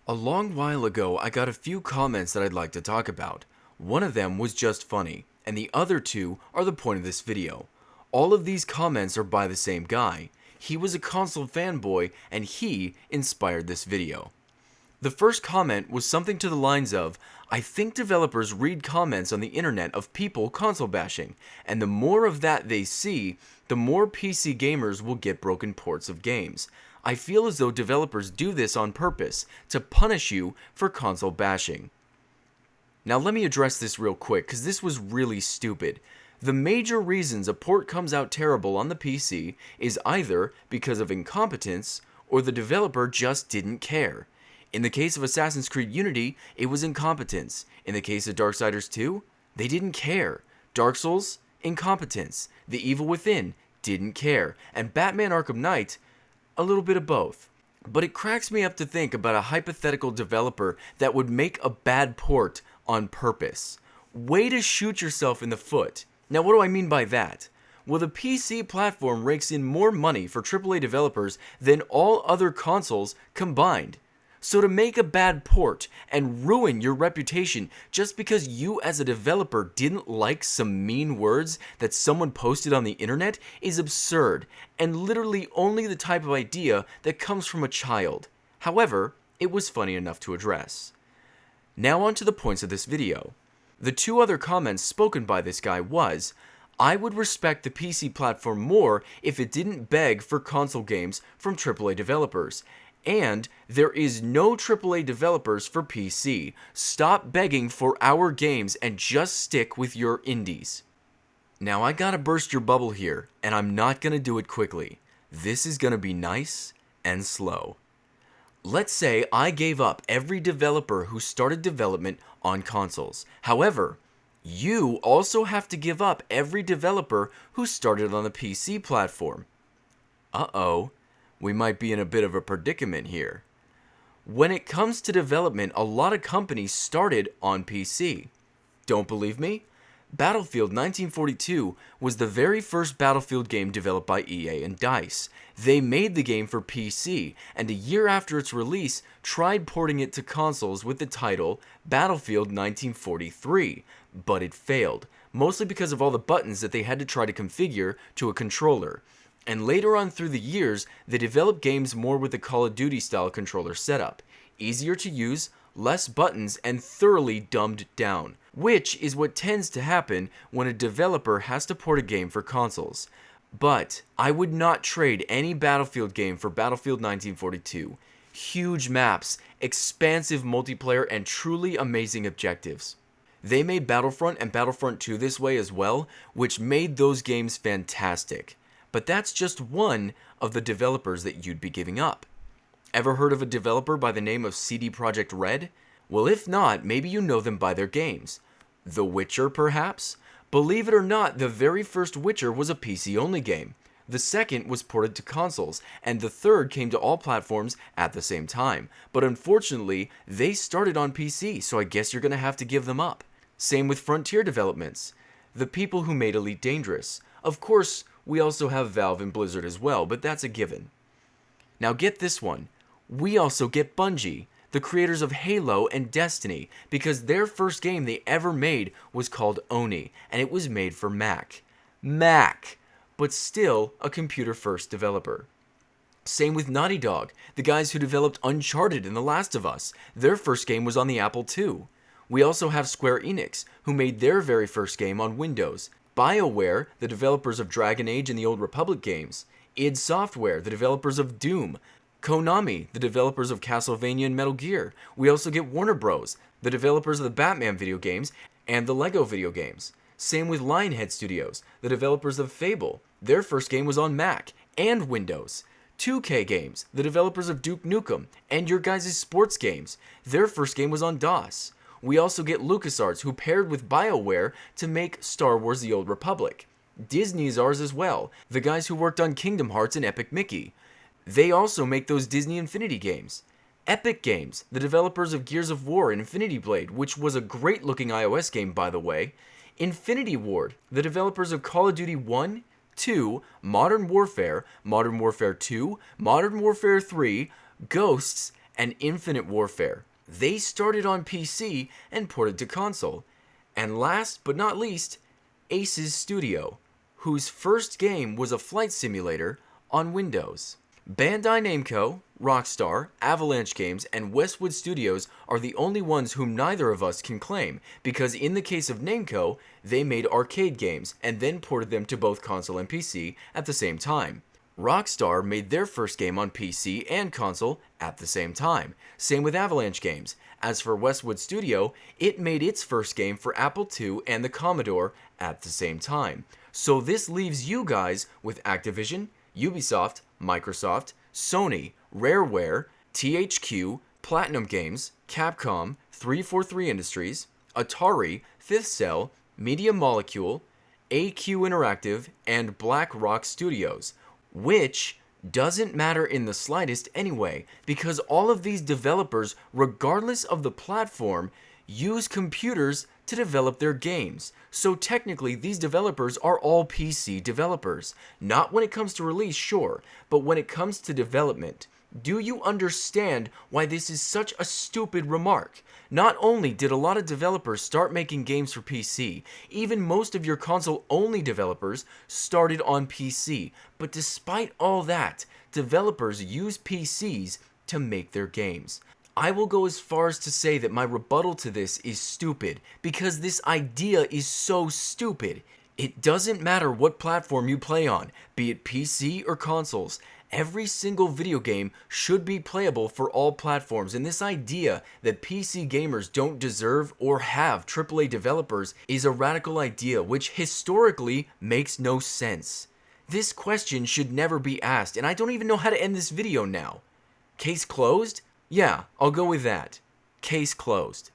A long while ago, I got a few comments that I'd like to talk about. One of them was just funny, and the other two are the point of this video. All of these comments are by the same guy. He was a console fanboy, and he inspired this video. The first comment was something to the lines of, I think developers read comments on the internet of people console bashing, and the more of that they see, the more PC gamers will get broken ports of games. I feel as though developers do this on purpose, to punish you for console bashing. Now let me address this real quick, because this was really stupid. The major reasons a port comes out terrible on the PC is either because of incompetence, or the developer just didn't care. In the case of Assassin's Creed Unity, it was incompetence. In the case of Darksiders 2, they didn't care. Dark Souls, incompetence. The Evil Within, didn't care. And Batman Arkham Knight, a little bit of both. But it cracks me up to think about a hypothetical developer that would make a bad port on purpose. Way to shoot yourself in the foot. Now what do I mean by that? Well, the PC platform rakes in more money for AAA developers than all other consoles combined. So to make a bad port and ruin your reputation just because you as a developer didn't like some mean words that someone posted on the internet is absurd and literally only the type of idea that comes from a child. However, it was funny enough to address. Now on to the points of this video. The two other comments spoken by this guy was, I would respect the PC platform more if it didn't beg for console games from AAA developers. And there is no AAA developers for PC. Stop begging for our games and just stick with your indies. Now I gotta burst your bubble here, and I'm not gonna do it quickly. This is gonna be nice and slow. Let's say I gave up every developer who started development on consoles. However, you also have to give up every developer who started on the PC platform. Uh-oh. We might be in a bit of a predicament here. When it comes to development, a lot of companies started on PC. Don't believe me? Battlefield 1942 was the very first Battlefield game developed by EA and DICE. They made the game for PC, and a year after its release, tried porting it to consoles with the title Battlefield 1943, but it failed, mostly because of all the buttons that they had to try to configure to a controller. And later on through the years, they developed games more with the Call of Duty style controller setup. Easier to use, less buttons, and thoroughly dumbed down. Which is what tends to happen when a developer has to port a game for consoles. But I would not trade any Battlefield game for Battlefield 1942. Huge maps, expansive multiplayer, and truly amazing objectives. They made Battlefront and Battlefront 2 this way as well, which made those games fantastic. But that's just one of the developers that you'd be giving up. Ever heard of a developer by the name of CD Projekt Red? Well, if not, maybe you know them by their games. The Witcher, perhaps? Believe it or not, the very first Witcher was a PC-only game. The second was ported to consoles, and the third came to all platforms at the same time. But unfortunately, they started on PC, so I guess you're gonna have to give them up. Same with Frontier Developments, the people who made Elite Dangerous. Of course, we also have Valve and Blizzard as well, but that's a given. Now get this one. We also get Bungie, the creators of Halo and Destiny, because their first game they ever made was called Oni, and it was made for Mac. Mac! But still a computer-first developer. Same with Naughty Dog, the guys who developed Uncharted and The Last of Us. Their first game was on the Apple II. We also have Square Enix, who made their very first game on Windows. BioWare, the developers of Dragon Age and the Old Republic games. id Software, the developers of Doom. Konami, the developers of Castlevania and Metal Gear. We also get Warner Bros., the developers of the Batman video games and the Lego video games. Same with Lionhead Studios, the developers of Fable. Their first game was on Mac and Windows. 2K Games, the developers of Duke Nukem and your guys' sports games. Their first game was on DOS. We also get LucasArts, who paired with BioWare to make Star Wars The Old Republic. Disney's ours as well, the guys who worked on Kingdom Hearts and Epic Mickey. They also make those Disney Infinity games. Epic Games, the developers of Gears of War and Infinity Blade, which was a great looking iOS game by the way. Infinity Ward, the developers of Call of Duty 1, 2, Modern Warfare 2, Modern Warfare 3, Ghosts, and Infinite Warfare. They started on PC and ported to console. And last but not least, Ace's Studio, whose first game was a flight simulator on Windows. Bandai Namco, Rockstar, Avalanche Games, and Westwood Studios are the only ones whom neither of us can claim, because in the case of Namco, they made arcade games and then ported them to both console and PC at the same time. Rockstar made their first game on PC and console at the same time. Same with Avalanche Games. As for Westwood Studio, it made its first game for Apple II and the Commodore at the same time. So this leaves you guys with Activision, Ubisoft, Microsoft, Sony, Rareware, THQ, Platinum Games, Capcom, 343 Industries, Atari, Fifth Cell, Media Molecule, AQ Interactive, and Black Rock Studios, which doesn't matter in the slightest anyway, because all of these developers, regardless of the platform, use computers to develop their games. So technically, these developers are all PC developers. Not when it comes to release, sure, but when it comes to development. Do you understand why this is such a stupid remark? Not only did a lot of developers start making games for PC, even most of your console-only developers started on PC. But despite all that, developers use PCs to make their games. I will go as far as to say that my rebuttal to this is stupid, because this idea is so stupid. It doesn't matter what platform you play on, be it PC or consoles. Every single video game should be playable for all platforms, and this idea that PC gamers don't deserve or have AAA developers is a radical idea which historically makes no sense. This question should never be asked, and I don't even know how to end this video now. Case closed? Yeah, I'll go with that. Case closed.